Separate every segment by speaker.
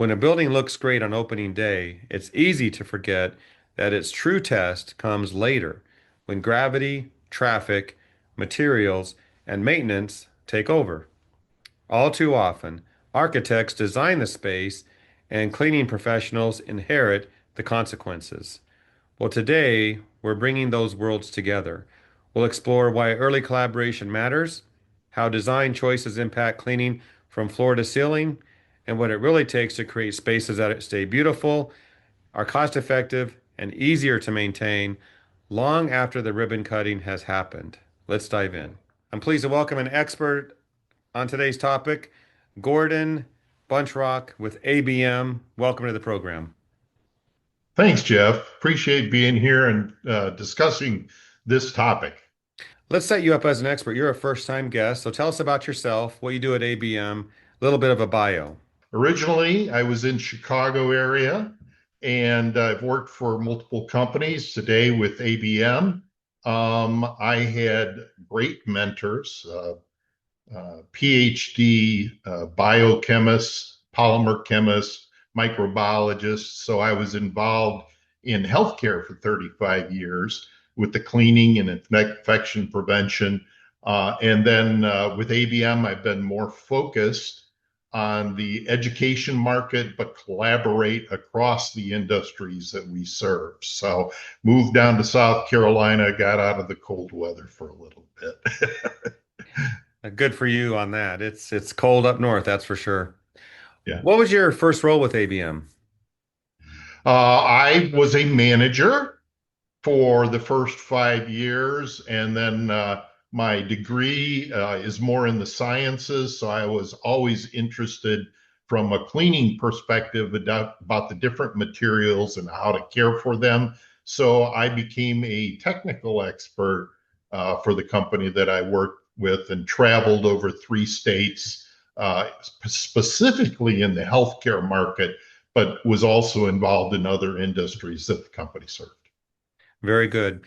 Speaker 1: When a building looks great on opening day, it's easy to forget that its true test comes later when gravity, traffic, materials, and maintenance take over. All too often, architects design the space and cleaning professionals inherit the consequences. Well, today we're bringing those worlds together. We'll explore why early collaboration matters, how design choices impact cleaning from floor to ceiling, and what it really takes to create spaces that stay beautiful, are cost effective, and easier to maintain long after the ribbon cutting has happened. Let's dive in. I'm pleased to welcome an expert on today's topic, Gordon Bunchrock with ABM. Welcome to the program.
Speaker 2: Thanks, Jeff. Appreciate being here and discussing this topic.
Speaker 1: Let's set you up as an expert. You're a first-time guest, so tell us about yourself, what you do at ABM, a little bit of a bio.
Speaker 2: Originally, I was in Chicago area, and I've worked for multiple companies. Today with ABM, I had great mentors, PhD biochemists, polymer chemists, microbiologists. So I was involved in healthcare for 35 years with the cleaning and infection prevention. And then with ABM, I've been more focused on the education market, but collaborate across the industries that we serve. So moved down to South Carolina, got out of the cold weather for a little bit.
Speaker 1: Good for you on that. It's cold up north, that's for sure.
Speaker 2: Yeah.
Speaker 1: What was your first role with ABM?
Speaker 2: I was a manager for the first 5 years, and then my degree is more in the sciences. So I was always interested from a cleaning perspective about the different materials and how to care for them. So I became a technical expert for the company that I worked with and traveled over 3 states, specifically in the healthcare market, but was also involved in other industries that the company served.
Speaker 1: Very good.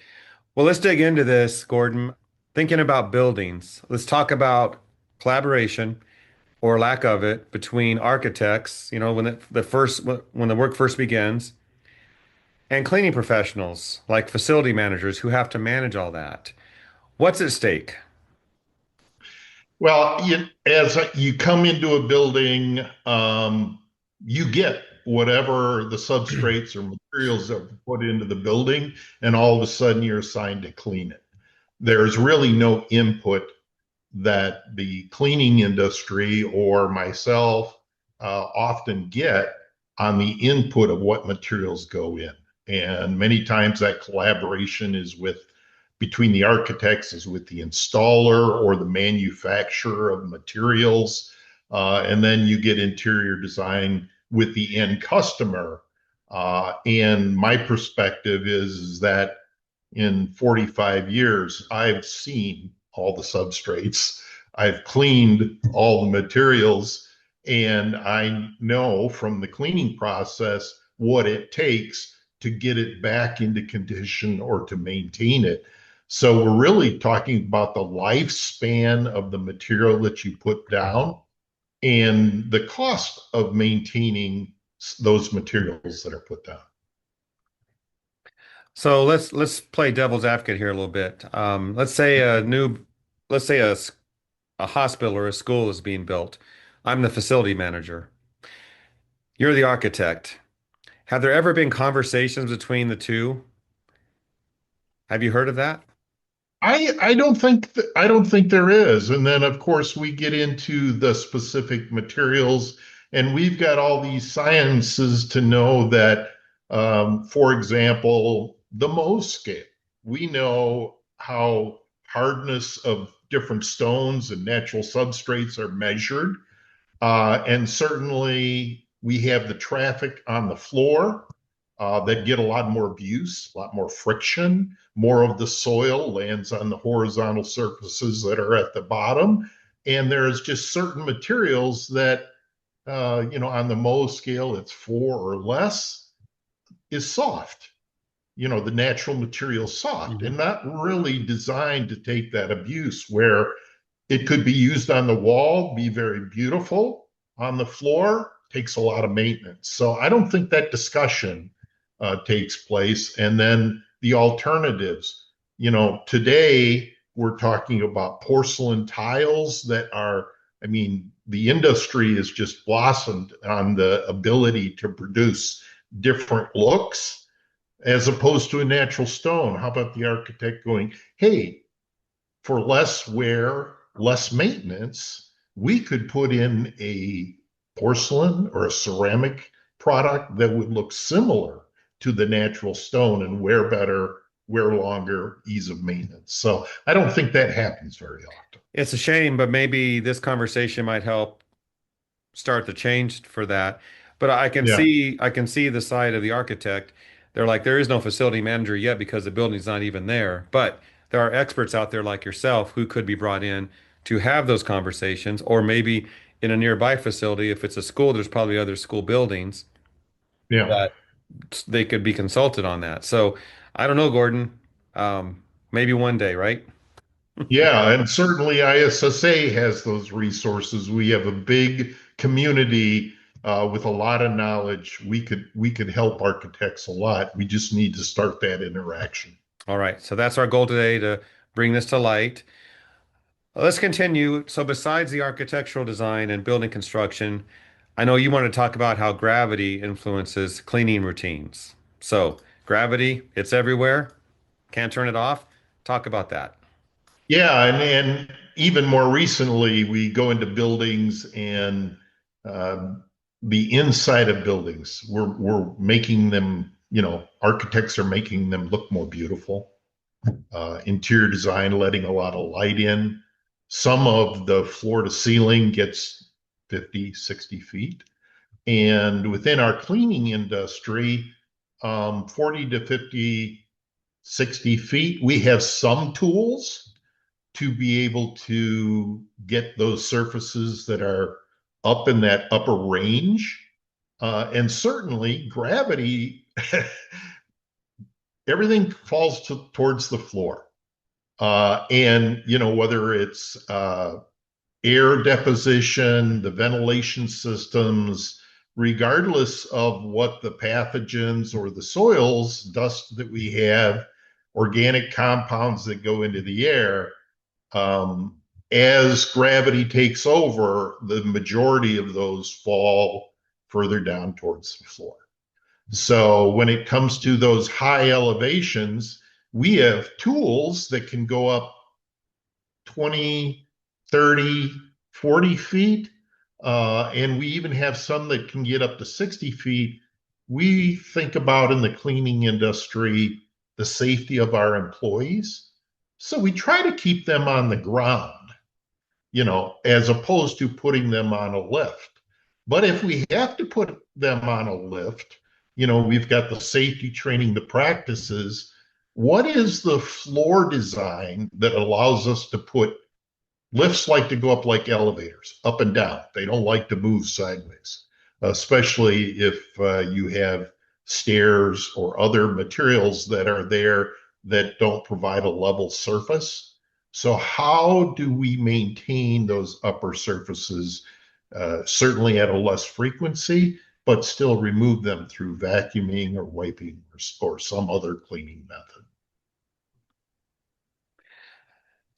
Speaker 1: Well, let's dig into this, Gordon. Thinking about buildings, let's talk about collaboration or lack of it between architects, when the work first begins, and cleaning professionals like facility managers who have to manage all that. What's at stake?
Speaker 2: Well, as you come into a building, you get whatever the substrates or materials that were put into the building, and all of a sudden you're assigned to clean it. There's really no input that the cleaning industry or myself often get on the input of what materials go in. And many times that collaboration is with between the architects is with the installer or the manufacturer of materials. And then you get interior design with the end customer. And my perspective is that in 45 years, I've seen all the substrates, I've cleaned all the materials, and I know from the cleaning process what it takes to get it back into condition or to maintain it. So we're really talking about the lifespan of the material that you put down and the cost of maintaining those materials that are put down.
Speaker 1: So let's play devil's advocate here a little bit. Let's say a hospital or a school is being built. I'm the facility manager. You're the architect. Have there ever been conversations between the two? Have you heard of that?
Speaker 2: I don't think there is. And then of course we get into the specific materials, and we've got all these sciences to know that, for example, the Mohs scale. We know how hardness of different stones and natural substrates are measured. And certainly we have the traffic on the floor that get a lot more abuse, a lot more friction. More of the soil lands on the horizontal surfaces that are at the bottom. And there's just certain materials that, on the Mohs scale, it's 4 or less, is soft. The natural material soft and
Speaker 1: Mhm.
Speaker 2: not really designed to take that abuse, where it could be used on the wall, be very beautiful. On the floor, takes a lot of maintenance. So I don't think that discussion takes place. And then the alternatives. Today we're talking about porcelain tiles that are, I mean, the industry has just blossomed on the ability to produce different looks as opposed to a natural stone. How about the architect going, hey, for less wear, less maintenance, we could put in a porcelain or a ceramic product that would look similar to the natural stone and wear better, wear longer, ease of maintenance. So I don't think that happens very often.
Speaker 1: It's a shame, but maybe this conversation might help start the change for that. But
Speaker 2: Yeah.
Speaker 1: I can see the side of the architect. They're like, there is no facility manager yet because the building's not even there. But there are experts out there like yourself who could be brought in to have those conversations, or maybe in a nearby facility, if it's a school, there's probably other school buildings
Speaker 2: Yeah.
Speaker 1: that they could be consulted on that. So I don't know, Gordon. Maybe one day, right?
Speaker 2: Yeah, and certainly ISSA has those resources. We have a big community with a lot of knowledge. We could help architects a lot. We just need to start that interaction.
Speaker 1: All right. So that's our goal today to bring this to light. Let's continue. So, besides the architectural design and building construction, I know you want to talk about how gravity influences cleaning routines. So, gravity, it's everywhere. Can't turn it off. Talk about that.
Speaker 2: Yeah, and even more recently, we go into buildings and um, the inside of buildings. We're making them. Architects are making them look more beautiful. Interior design, letting a lot of light in. Some of the floor to ceiling gets 50, 60 feet. And within our cleaning industry, 40 to 50, 60 feet, we have some tools to be able to get those surfaces that are up in that upper range. And certainly gravity, everything falls towards the floor. And whether it's air deposition, the ventilation systems, regardless of what the pathogens or the soils, dust that we have, organic compounds that go into the air, um, as gravity takes over, the majority of those fall further down towards the floor. So when it comes to those high elevations, we have tools that can go up 20, 30, 40 feet. And we even have some that can get up to 60 feet. We think about in the cleaning industry the safety of our employees. So we try to keep them on the ground, as opposed to putting them on a lift. But if we have to put them on a lift, we've got the safety training, the practices. What is the floor design that allows us to put lifts like to go up like elevators, up and down. They don't like to move sideways, especially if you have stairs or other materials that are there that don't provide a level surface. So, how do we maintain those upper surfaces, certainly at a less frequency, but still remove them through vacuuming or wiping or some other cleaning method?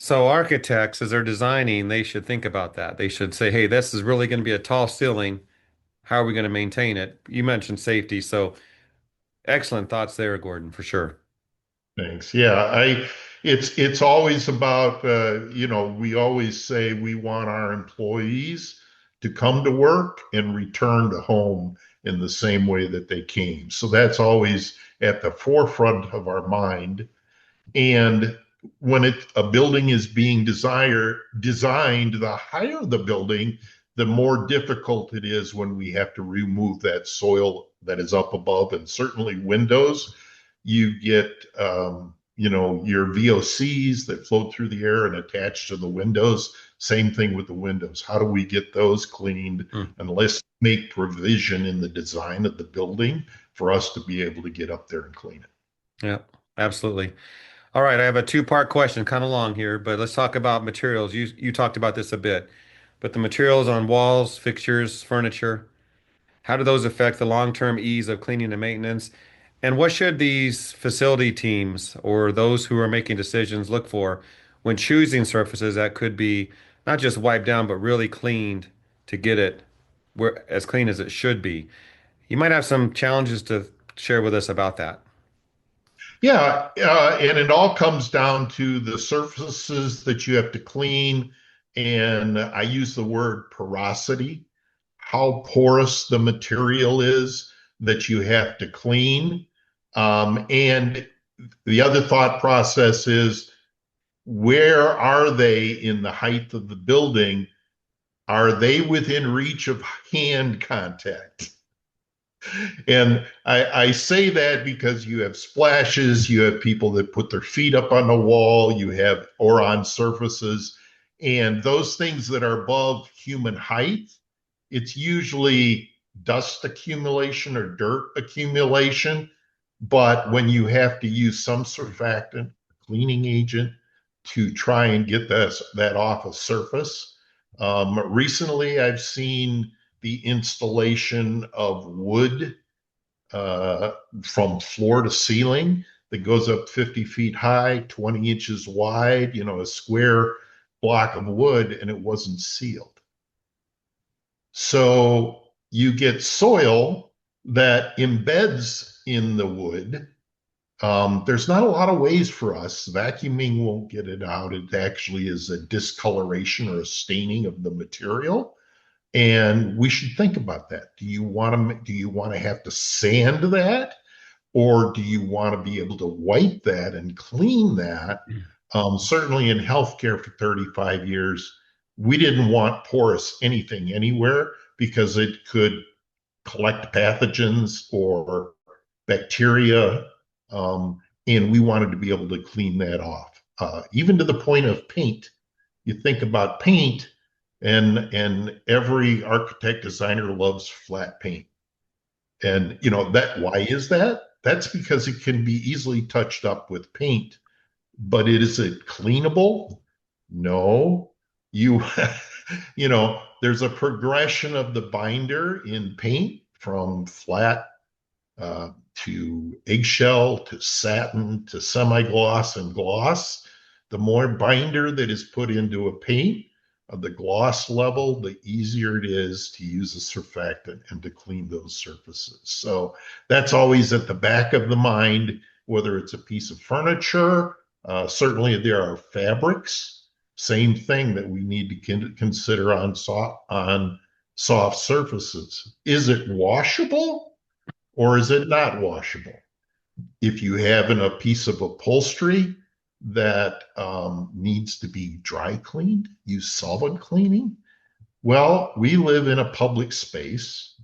Speaker 1: So, architects, as they're designing, they should think about that. They should say, hey, this is really going to be a tall ceiling. How are we going to maintain it? You mentioned safety. So, excellent thoughts there, Gordon, for sure.
Speaker 2: Thanks. Yeah, it's always about we always say we want our employees to come to work and return to home in the same way that they came. So that's always at the forefront of our mind. And when a building is being designed, the higher the building, the more difficult it is when we have to remove that soil that is up above, and certainly windows. You get your VOCs that float through the air and attach to the windows. Same thing with the windows. How do we get those cleaned?
Speaker 1: Hmm.
Speaker 2: And let's make provision in the design of the building for us to be able to get up there and clean it.
Speaker 1: Yeah, absolutely. All right, I have a two-part question, kind of long here, but let's talk about materials. You talked about this a bit, but the materials on walls, fixtures, furniture. How do those affect the long-term ease of cleaning and maintenance? And what should these facility teams or those who are making decisions look for when choosing surfaces that could be not just wiped down, but really cleaned to get it where as clean as it should be? You might have some challenges to share with us about that.
Speaker 2: Yeah, and it all comes down to the surfaces that you have to clean. And I use the word porosity, how porous the material is that you have to clean. And the other thought process is where are they in the height of the building? Are they within reach of hand contact? And I say that because you have splashes, you have people that put their feet up on the wall, you have or on surfaces, and those things that are above human height, it's usually dust accumulation or dirt accumulation. But when you have to use some surfactant, cleaning agent to try and get that off a surface, recently I've seen the installation of wood uh, from floor to ceiling that goes up 50 feet high, 20 inches wide, a square block of wood, and it wasn't sealed. So you get soil that embeds in the wood. There's not a lot of ways for us. Vacuuming won't get it out. It actually is a discoloration or a staining of the material. And we should think about that. Do you want to have to sand that? Or do you want to be able to wipe that and clean that? Certainly in healthcare for 35 years, we didn't want porous anything anywhere because it could collect pathogens or bacteria. And we wanted to be able to clean that off, even to the point of paint. You think about paint, and every architect designer loves flat paint. And that why is that? That's because it can be easily touched up with paint. But is it cleanable? No. You there's a progression of the binder in paint from flat to eggshell to satin to semi-gloss and gloss. The more binder that is put into a paint of the gloss level, the easier it is to use a surfactant and to clean those surfaces. So that's always at the back of the mind, whether it's a piece of furniture. Certainly, there are fabrics. Same thing that we need to consider on soft surfaces. Is it washable? Or is it not washable? If you have a piece of upholstery that needs to be dry cleaned, use solvent cleaning. Well, we live in a public space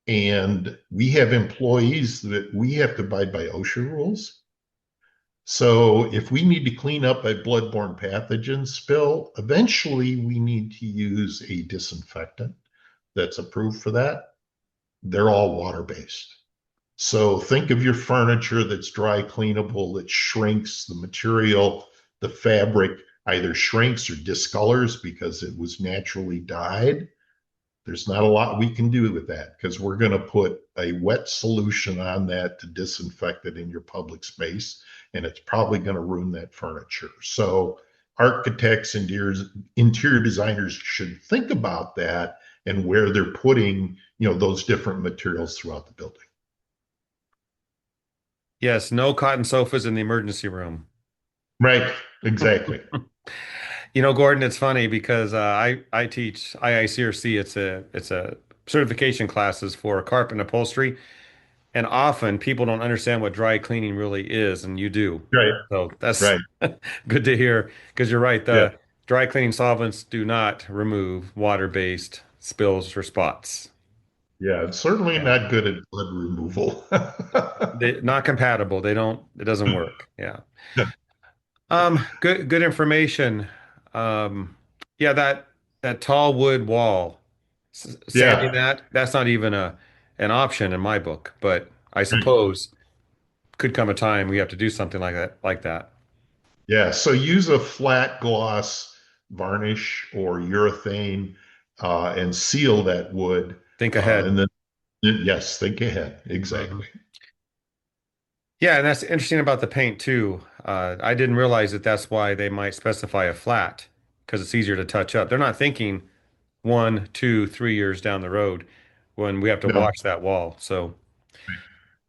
Speaker 2: and we have employees that we have to abide by OSHA rules. So if we need to clean up a bloodborne pathogen spill, eventually we need to use a disinfectant that's approved for that. They're all water-based. So think of your furniture that's dry cleanable, that shrinks the material, the fabric either shrinks or discolors because it was naturally dyed. There's not a lot we can do with that because we're going to put a wet solution on that to disinfect it in your public space, and it's probably going to ruin that furniture. So architects and interior designers should think about that and where they're putting, those different materials throughout the building.
Speaker 1: Yes, no cotton sofas in the emergency room.
Speaker 2: Right, exactly.
Speaker 1: Gordon, it's funny because I teach IICRC. It's a certification classes for carpet and upholstery, and often people don't understand what dry cleaning really is, and you do.
Speaker 2: Right,
Speaker 1: So that's
Speaker 2: right.
Speaker 1: good to hear because you're right.
Speaker 2: Yeah,
Speaker 1: The dry cleaning solvents do not remove water-based spills or spots.
Speaker 2: yeah. It's certainly
Speaker 1: Yeah,
Speaker 2: not good at blood removal.
Speaker 1: not compatible. They don't. It doesn't work. Yeah. Good information. Yeah, that tall wood wall, sanding
Speaker 2: Yeah,
Speaker 1: that's not even an option in my book, but I
Speaker 2: right.
Speaker 1: suppose could come a time we have to do something like that.
Speaker 2: Yeah. So use a flat gloss varnish or urethane and seal that wood.
Speaker 1: Think
Speaker 2: And
Speaker 1: ahead.
Speaker 2: then Yes, think ahead.
Speaker 1: Mhm.
Speaker 2: Exactly.
Speaker 1: Yeah, and that's interesting about the paint too. I didn't realize that that's why they might specify a flat because it's easier to touch up. They're not thinking 1, 2, 3 years down the road when we have to
Speaker 2: No.
Speaker 1: wash that wall. So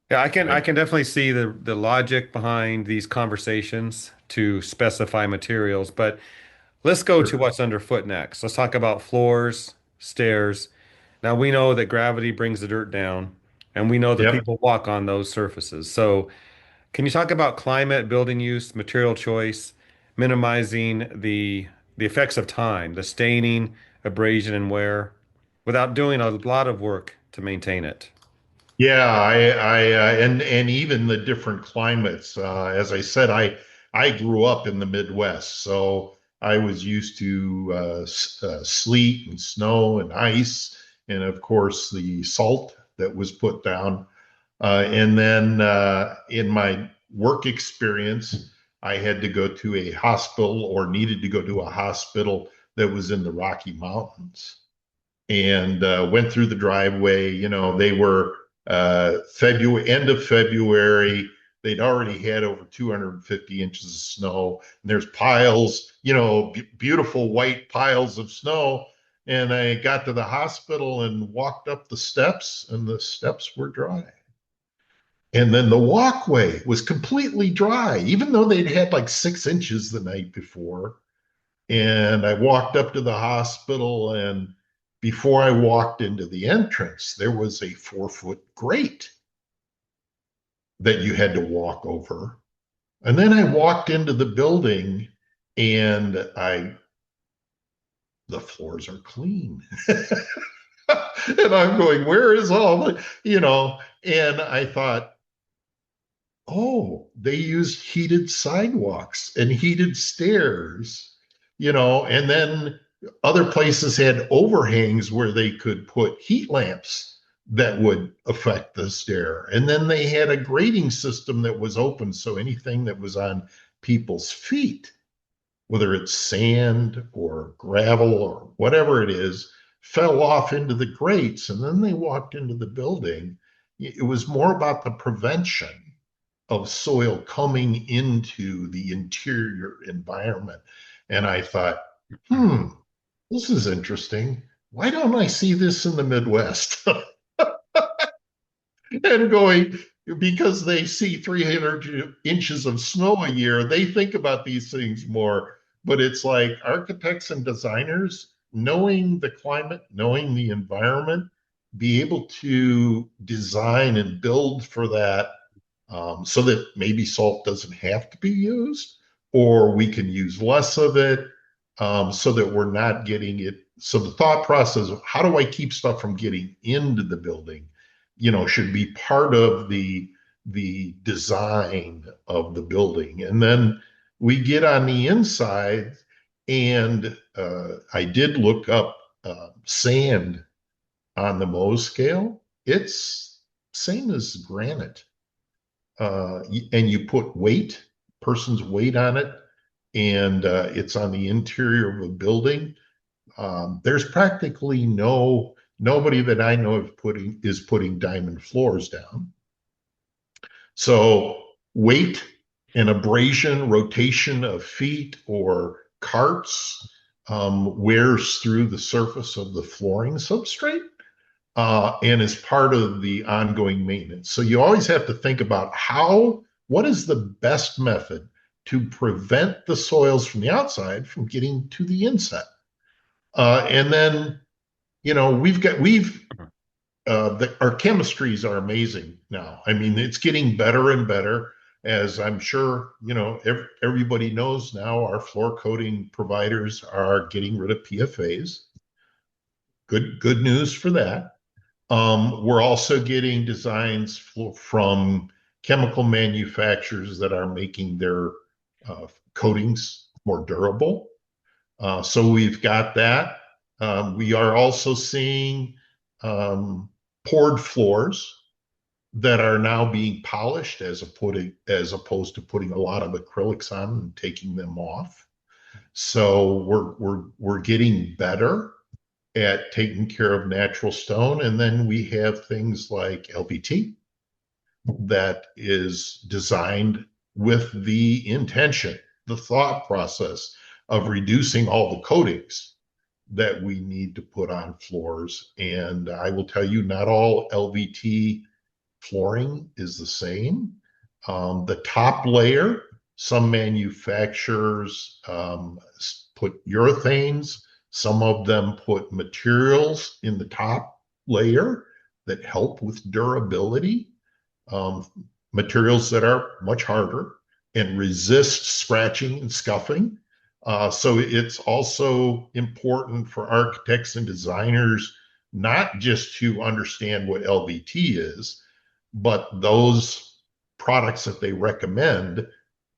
Speaker 1: yeah, I
Speaker 2: Right.
Speaker 1: can definitely see the logic behind these conversations to specify materials, but let's go to
Speaker 2: Sure.
Speaker 1: what's underfoot next. Let's talk about floors, stairs. Now we know that gravity brings the dirt down, and we know that
Speaker 2: Yep.
Speaker 1: people walk on those surfaces. So can you talk about climate, building use, material choice, minimizing the effects of time, the staining, abrasion, and wear, without doing a lot of work to maintain it?
Speaker 2: Yeah, and even the different climates. As I said, I grew up in the Midwest, so I was used to sleet and snow and ice, and of course the salt that was put down. And then in my work experience, I had to go to a hospital or needed to go to a hospital that was in the Rocky Mountains and went through the driveway. You know, they were February, end of February. They'd already had over 250 inches of snow. And there's piles, beautiful white piles of snow. And I got to the hospital and walked up the steps, and the steps were dry. And then the walkway was completely dry, even though they'd had like 6 inches the night before. And I walked up to the hospital, and before I walked into the entrance, there was a 4 foot grate that you had to walk over. And then I walked into the building, and the floors are clean. And I'm going, where is all and I thought, oh, they used heated sidewalks and heated stairs, and then other places had overhangs where they could put heat lamps that would affect the stair. And then they had a grading system that was open. So anything that was on people's feet, whether it's sand or gravel or whatever it is, fell off into the grates. And then they walked into the building. It was more about the prevention of soil coming into the interior environment. And I thought, hmm, this is interesting. Why don't I see this in the Midwest? And going, because they see 300 inches of snow a year, they think about these things more. But it's like architects and designers, knowing the climate, knowing the environment, be able to design and build for that, so that maybe salt doesn't have to be used, or we can use less of it, so that we're not getting it. So the thought process of how do I keep stuff from getting into the building, should be part of the design of the building. And then we get on the inside, and I did look up sand on the Mohs scale. It's same as granite, and you put person's weight on it, and it's on the interior of a building. There's practically nobody that I know of putting diamond floors down. So weight and abrasion, rotation of feet or carts, wears through the surface of the flooring substrate, and is part of the ongoing maintenance. So you always have to think about what is the best method to prevent the soils from the outside from getting to the inside. And then, our chemistries are amazing now. I mean, it's getting better and better, as I'm sure, everybody knows now. Our floor coating providers are getting rid of PFAs. Good news for that. We're also getting designs from chemical manufacturers that are making their coatings more durable. So we've got that. We are also seeing poured floors that are now being polished as opposed to putting a lot of acrylics on and taking them off. So we're getting better. at taking care of natural stone. And then we have things like LVT that is designed with the intention, the thought process of reducing all the coatings that we need to put on floors. And I will tell you, not all LVT flooring is the same. The top layer, some manufacturers put urethanes, some of them put materials in the top layer that help with durability, um, materials that are much harder and resist scratching and scuffing. So it's also important for architects and designers not just to understand what LVT is, but those products that they recommend,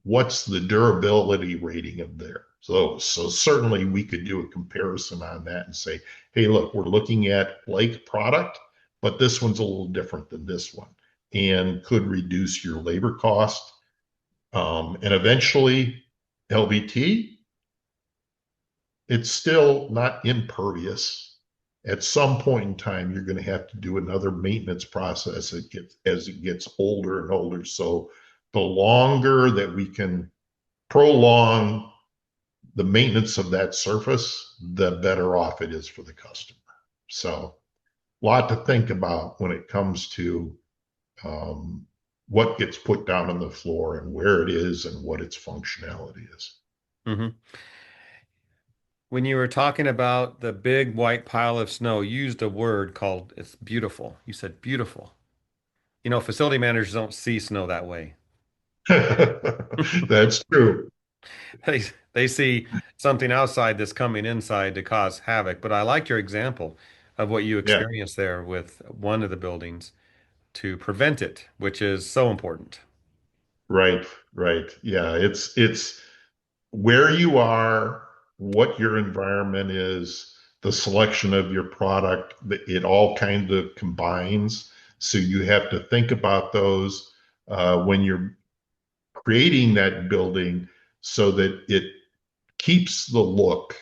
Speaker 2: what's the durability rating of theirs? So certainly we could do a comparison on that and say, hey, look, we're looking at like product, but this one's a little different than this one and could reduce your labor cost. And eventually, LVT, it's still not impervious. At some point in time, you're going to have to do another maintenance process as it gets older and older. So the longer that we can prolong the maintenance of that surface, the better off it is for the customer. So a lot to think about when it comes to um, what gets put down on the floor and where it is and what its functionality is.
Speaker 1: Hmm. When you were talking about the big white pile of snow, you used a word called it's beautiful. You said beautiful. You know, facility managers don't see snow that way.
Speaker 2: That's true.
Speaker 1: They they see something outside that's coming inside to cause havoc. But I like your example of what you
Speaker 2: Yeah,
Speaker 1: experienced there with one of the buildings to prevent it, which is so important.
Speaker 2: right, right. Yeah, it's where you are, what your environment is, the selection of your product, it all kind of combines. So you have to think about those when you're creating that building so that it keeps the look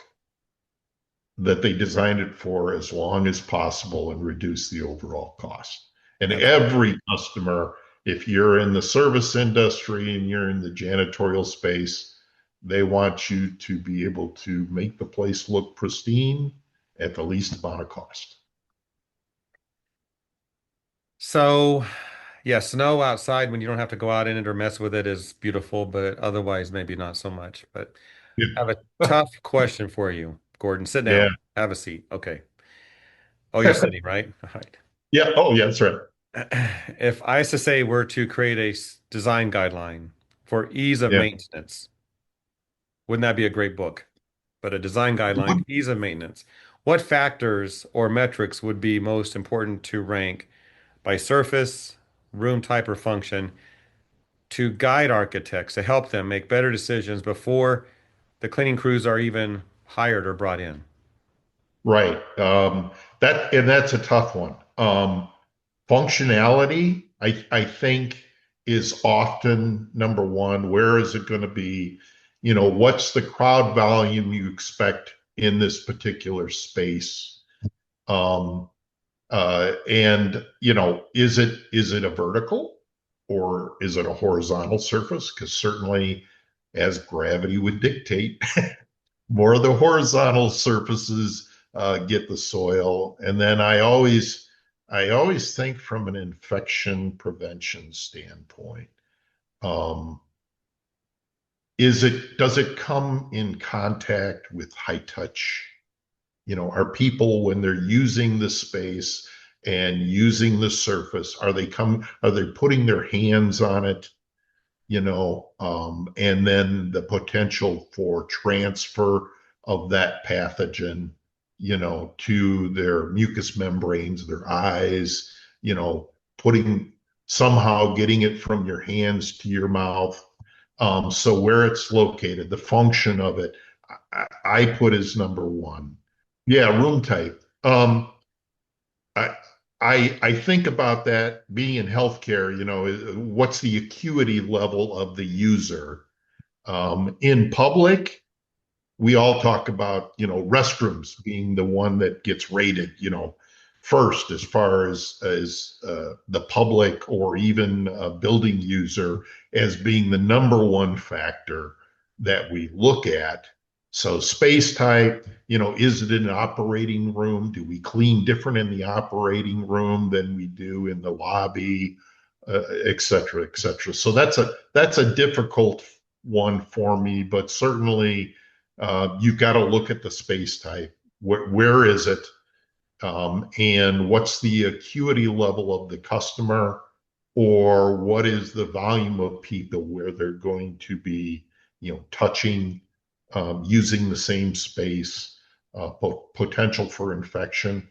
Speaker 2: that they designed it for as long as possible and reduce the overall cost. And
Speaker 1: That's
Speaker 2: every customer, if you're in the service industry and you're in the janitorial space, they want you to be able to make the place look pristine at the least amount of cost.
Speaker 1: so, yeah, snow outside when you don't have to go out in it or mess with it is beautiful, but otherwise maybe not so much. But I have a tough question for you, Gordon. Sit
Speaker 2: Yeah.
Speaker 1: down. Have a seat. Okay. Oh, you're sitting, right? All right.
Speaker 2: Yeah. Oh, yeah, that's right.
Speaker 1: If ISSA were to create a design guideline for ease of
Speaker 2: Yeah.
Speaker 1: maintenance, wouldn't that be a great book? But a design guideline, ease of maintenance. What factors or metrics would be most important to rank by surface, room type, or function to guide architects to help them make better decisions before the cleaning crews are even hired or brought in?
Speaker 2: Right. That's a tough one. Functionality, I think, is often number one. Where is it going to be? What's the crowd volume you expect in this particular space? Um, and is it a vertical or is it a horizontal surface? Because certainly, as gravity would dictate, more of the horizontal surfaces get the soil. And then I always think from an infection prevention standpoint, um, does it come in contact with high touch? Are people when they're using the space and using the surface, are they putting their hands on it? And then the potential for transfer of that pathogen, to their mucous membranes, their eyes, putting somehow getting it from your hands to your mouth. So where it's located, the function of it, I put as number one. Yeah, room type. I, I think about that being in healthcare, what's the acuity level of the user? In public, we all talk about, restrooms being the one that gets rated, first as far as the public or even a building user as being the number one factor that we look at. So space type, is it an operating room? Do we clean different in the operating room than we do in the lobby, et cetera, et cetera? So that's a difficult one for me, but certainly you've got to look at the space type. Where is it? And what's the acuity level of the customer, or what is the volume of people where they're going to be, touching, using the same space, potential for infection.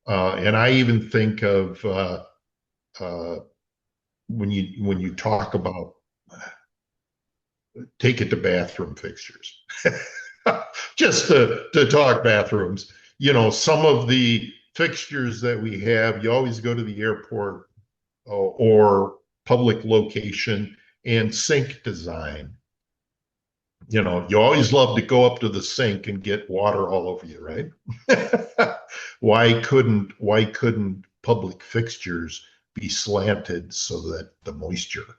Speaker 2: And I even think of uh, when you talk about take it to bathroom fixtures. Just to talk bathrooms, some of the fixtures that we have, you always go to the airport or public location and sink design. You always love to go up to the sink and get water all over you, right? Why couldn't public fixtures be slanted so that the moisture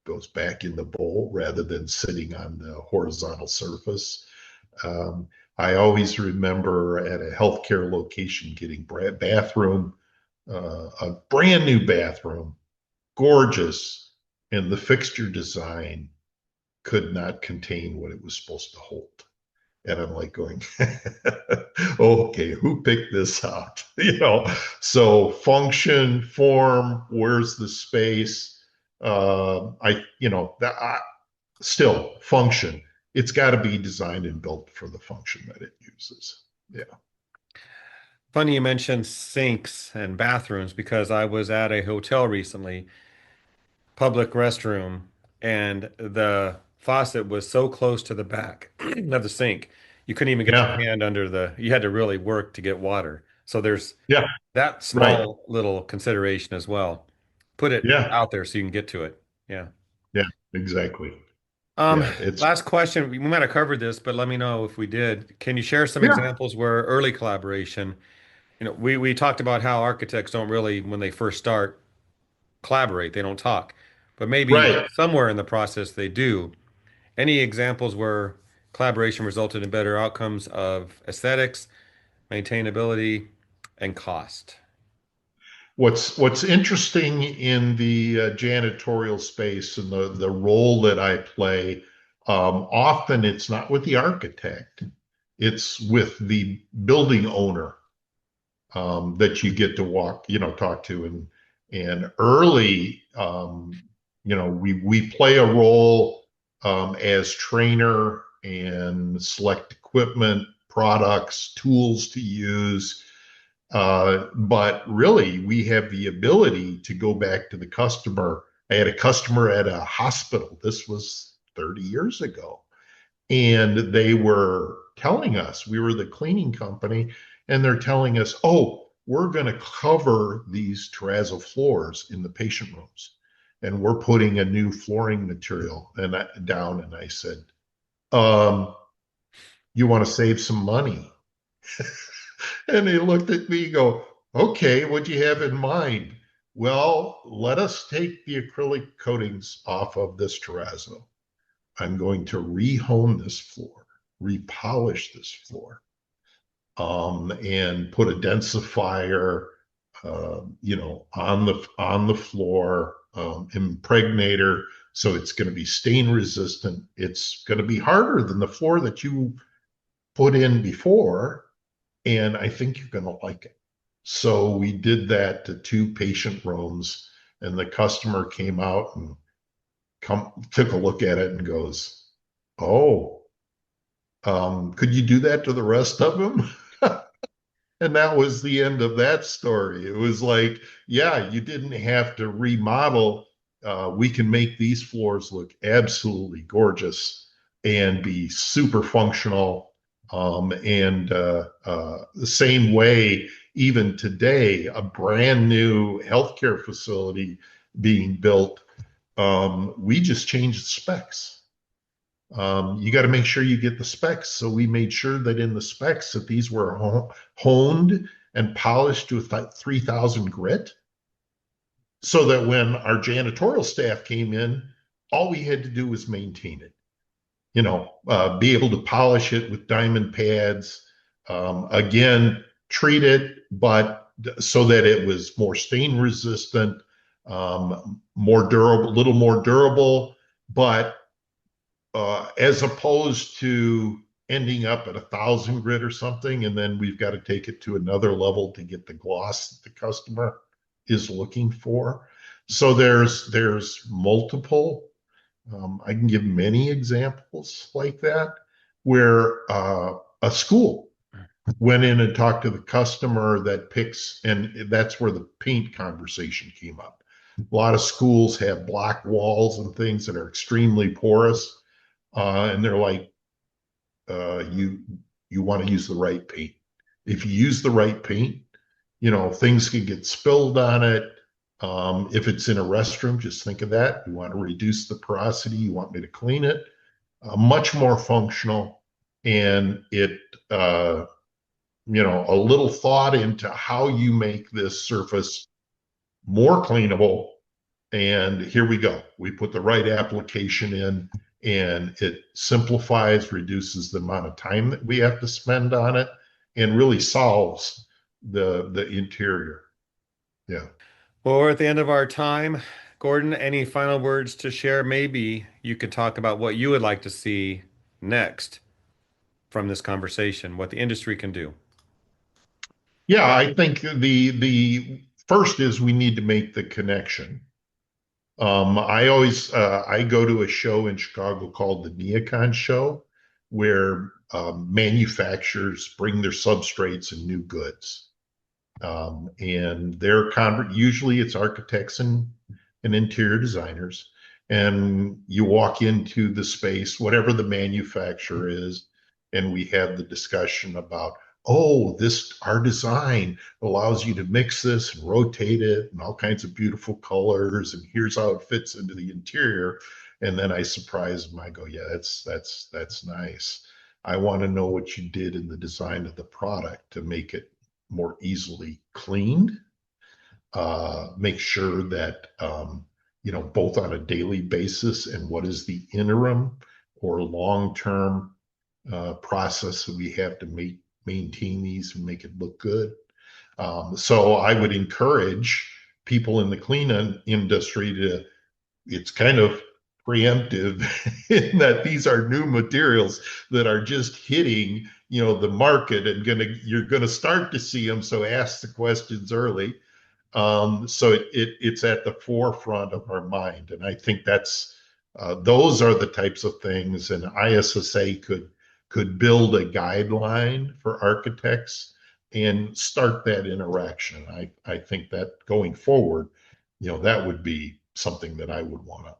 Speaker 2: goes back in the bowl rather than sitting on the horizontal surface? Um, I always remember at a healthcare location getting a brand new bathroom, gorgeous, and the fixture design could not contain what it was supposed to hold. And I'm like going, okay, who picked this out? So function, form, where's the space? Still function. It's got to be designed and built for the function that it uses. Yeah.
Speaker 1: Funny you mentioned sinks and bathrooms because I was at a hotel recently, public restroom, and the faucet was so close to the back of the sink, you couldn't even get your
Speaker 2: Yeah.
Speaker 1: hand under you had to really work to get water. So there's
Speaker 2: Yeah.
Speaker 1: that
Speaker 2: Right.
Speaker 1: small little consideration as well. Put it
Speaker 2: Yeah.
Speaker 1: out there so you can get to it. Yeah.
Speaker 2: Yeah. Exactly.
Speaker 1: Um,
Speaker 2: Yeah. It's,
Speaker 1: Last question. We might have covered this, but let me know if we did. Can you share some
Speaker 2: yeah.
Speaker 1: examples where early collaboration, we talked about how architects don't really, when they first start, collaborate. They don't talk. But maybe
Speaker 2: Right.
Speaker 1: somewhere in the process they do. Any examples where collaboration resulted in better outcomes of aesthetics, maintainability, and cost?
Speaker 2: What's interesting in the janitorial space and the role that I play, often it's not with the architect, it's with the building owner, that you get to talk to, and early, we play a role as trainer and select equipment, products, tools to use. But really, we have the ability to go back to the customer. I had a customer at a hospital. This was 30 years ago. And they were telling us, we were the cleaning company, and they're telling us, oh, we're going to cover these terrazzo floors in the patient rooms. And we're putting a new flooring material down. And I said, um, you want to save some money? And they looked at me and go, okay, what do you have in mind? Well, let us take the acrylic coatings off of this terrazzo. I'm going to rehome this floor, repolish this floor, and put a densifier, on the floor, impregnator, so it's going to be stain resistant. It's going to be harder than the floor that you put in before, and I think you're going to like it. So we did that to two patient rooms, and the customer came out and took a look at it and goes, "Oh, could you do that to the rest of them?" And that was the end of that story. It was like, yeah, you didn't have to remodel. We can make these floors look absolutely gorgeous and be super functional. And the same way, even today, a brand new healthcare facility being built, we just changed the specs. You got to make sure you get the specs. So we made sure that in the specs that these were honed and polished to a 3000 grit, so that when our janitorial staff came in, all we had to do was maintain it. Be able to polish it with diamond pads. Again, treat it, but so that it was more stain resistant, more durable, a little more durable, but as opposed to ending up at 1000 grit or something, and then we've got to take it to another level to get the gloss that the customer is looking for. So there's multiple. I can give many examples like that where a school went in and talked to the customer that picks, and that's where the paint conversation came up. A lot of schools have block walls and things that are extremely porous, and they're like, you want to use the right paint. If you use the right paint, things can get spilled on it. If it's in a restroom, just think of that. You want to reduce the porosity. You want me to clean it. Much more functional, and a little thought into how you make this surface more cleanable. And here we go. We put the right application in, and it simplifies, reduces the amount of time that we have to spend on it, and really solves the interior. Yeah.
Speaker 1: Well, we're at the end of our time. Gordon, any final words to share? Maybe you could talk about what you would like to see next from this conversation, what the industry can do.
Speaker 2: Yeah, I think the first is we need to make the connection. I go to a show in Chicago called the Neocon Show, where manufacturers bring their substrates and new goods. And usually it's architects and interior designers. And you walk into the space, whatever the manufacturer is, and we have the discussion about, oh, our design allows you to mix this and rotate it and all kinds of beautiful colors, and here's how it fits into the interior. And then I surprise them. I go, yeah, that's nice. I want to know what you did in the design of the product to make it more easily cleaned. Make sure that both on a daily basis and what is the interim or long-term process that we have to maintain these and make it look good. So I would encourage people in the clean industry to, it's kind of preemptive in that these are new materials that are just hitting, the market, and you're gonna start to see them. So ask the questions early. So it's at the forefront of our mind, and I think those are the types of things, and ISSA could build a guideline for architects and start that interaction. I think that going forward, that would be something that I would want to